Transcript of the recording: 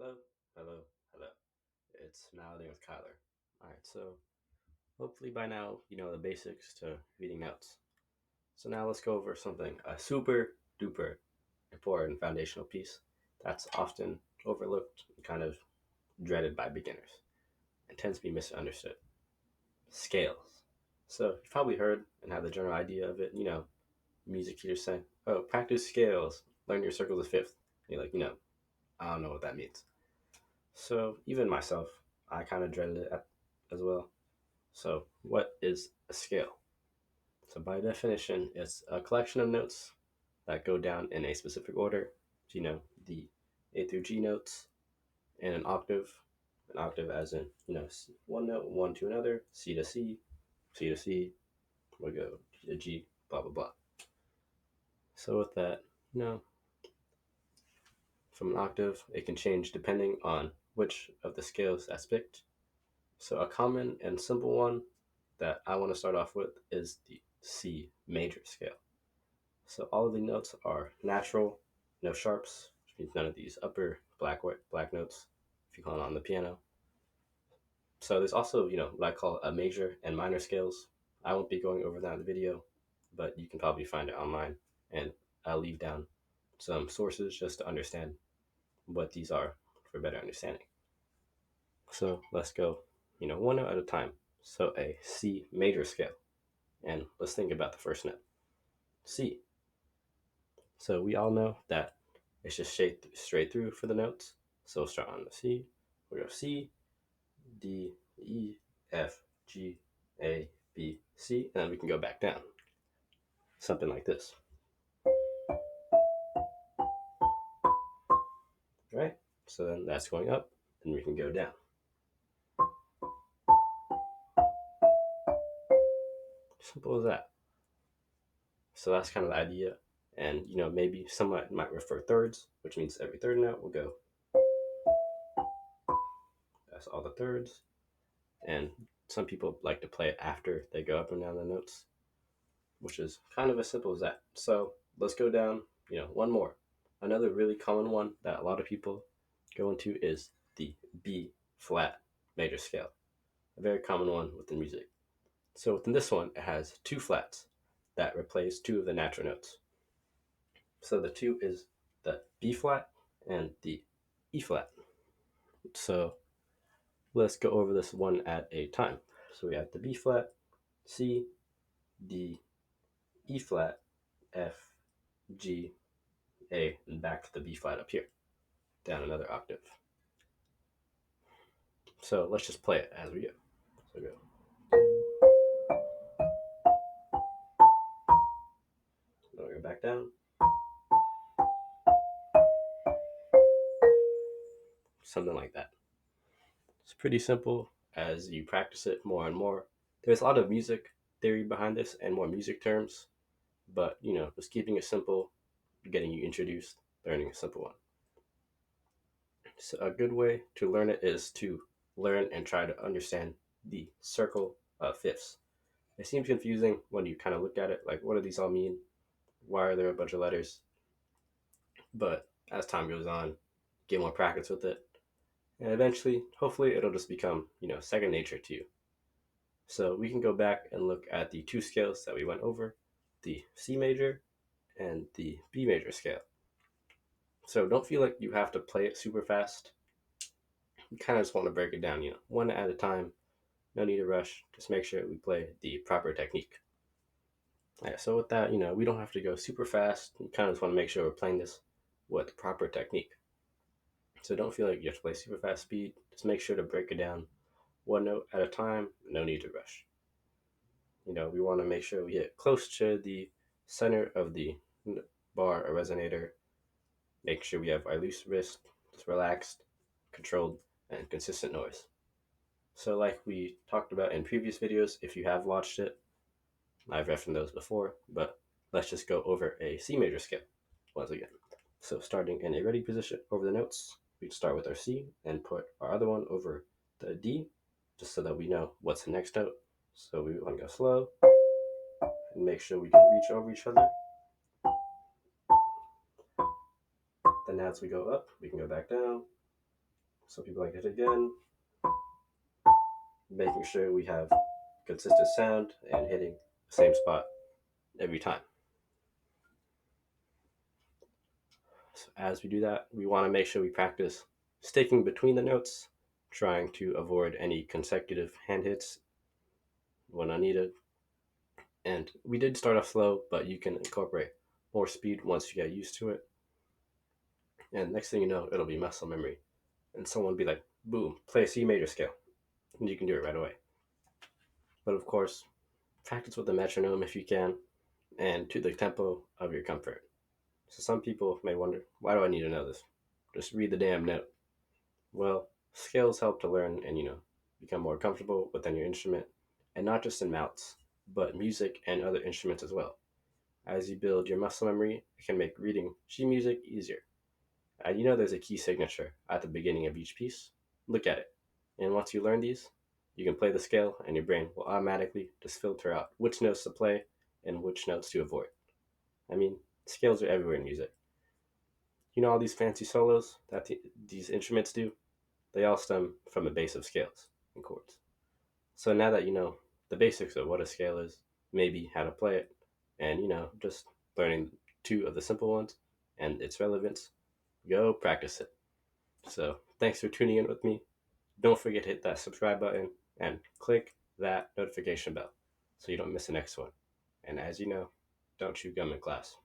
Hello, hello, hello. It's Mallet with Kyler. All right, so hopefully by now you know the basics to reading notes. So now let's go over something a super duper important foundational piece that's often overlooked and kind of dreaded by beginners and tends to be misunderstood. Scales. So you've probably heard and have the general idea of it. Music teachers saying, "Oh, practice scales, learn your circles of fifth." And you're like, I don't know what that means. So even myself, I kind of dreaded it as well. So what is a scale? So by definition, it's a collection of notes that go down in a specific order. So, the A through G notes in an octave. An octave as in, one note, one to another, C to C, C to C, we'll go G to G, blah, blah, blah. So with that, from an octave, it can change depending on which of the scales that's picked. So a common and simple one that I want to start off with is the C major scale. So all of the notes are natural, no sharps, which means none of these upper black notes, if you call it on the piano. So there's also, what I call a major and minor scales. I won't be going over that in the video, but you can probably find it online, and I'll leave down some sources just to understand what these are for better understanding. So let's go, one note at a time. So a C major scale. And let's think about the first note, C. So we all know that it's just straight through for the notes. So we'll start on the C. We'll go C, D, E, F, G, A, B, C, and then we can go back down. Something like this. Right? So then that's going up, and we can go down. Simple as that. So that's kind of the idea. And maybe someone might refer thirds, which means every third note will go. That's all the thirds. And some people like to play it after they go up and down the notes, which is kind of as simple as that. So let's go down, one more. Another really common one that a lot of people go into is the B flat major scale, a very common one within music. So within this one, it has two flats that replace two of the natural notes. So the two is the B flat and the E flat. So let's go over this one at a time. So we have the B flat, C, D, E flat, F, G, A, and back to the B flat up here, down another octave. So let's just play it as we go. So go. Then we go back down. Something like that. It's pretty simple as you practice it more and more. There's a lot of music theory behind this and more music terms, but just keeping it simple, getting you introduced, learning a simple one. So a good way to learn it is to learn and try to understand the circle of fifths. It seems confusing when you kind of look at it, like what do these all mean? Why are there a bunch of letters? But as time goes on, get more practice with it, and eventually, hopefully, it'll just become, second nature to you. So we can go back and look at the two scales that we went over, the C major and the B major scale. So don't feel like you have to play it super fast. You kind of just want to break it down, one at a time. No need to rush. Just make sure we play the proper technique. Yeah, so with that, we don't have to go super fast. We kind of just want to make sure we're playing this with proper technique. So don't feel like you have to play super fast speed. Just make sure to break it down one note at a time. No need to rush. We want to make sure we get close to the center of the bar or resonator. Make sure we have our loose wrist, just relaxed, controlled, and consistent noise. So like we talked about in previous videos, if you have watched it, I've referenced those before, but let's just go over a C major scale once again. So starting in a ready position over the notes, we start with our C and put our other one over the D, just so that we know what's the next note. So we want to go slow and make sure we can reach over each other. Then as we go up, we can go back down, Some people like it again, making sure we have consistent sound and hitting the same spot every time. So as we do that, we want to make sure we practice sticking between the notes, trying to avoid any consecutive hand hits when unneeded. And we did start off slow, but you can incorporate more speed once you get used to it. And next thing you know, it'll be muscle memory. And someone will be like, boom, play a C major scale. And you can do it right away. But of course, practice with the metronome if you can, and to the tempo of your comfort. So some people may wonder, why do I need to know this? Just read the damn note. Well, scales help to learn and, become more comfortable within your instrument, and not just in mouths, but music and other instruments as well. As you build your muscle memory, it can make reading sheet music easier. There's a key signature at the beginning of each piece. Look at it. And once you learn these, you can play the scale, and your brain will automatically just filter out which notes to play and which notes to avoid. I mean, scales are everywhere in music. All these fancy solos that these instruments do? They all stem from a base of scales and chords. So now that you know the basics of what a scale is, maybe how to play it, and just learning two of the simple ones and its relevance, go practice it. So thanks for tuning in with me. Don't forget to hit that subscribe button and click that notification bell so you don't miss the next one. And as you know, don't chew gum in class.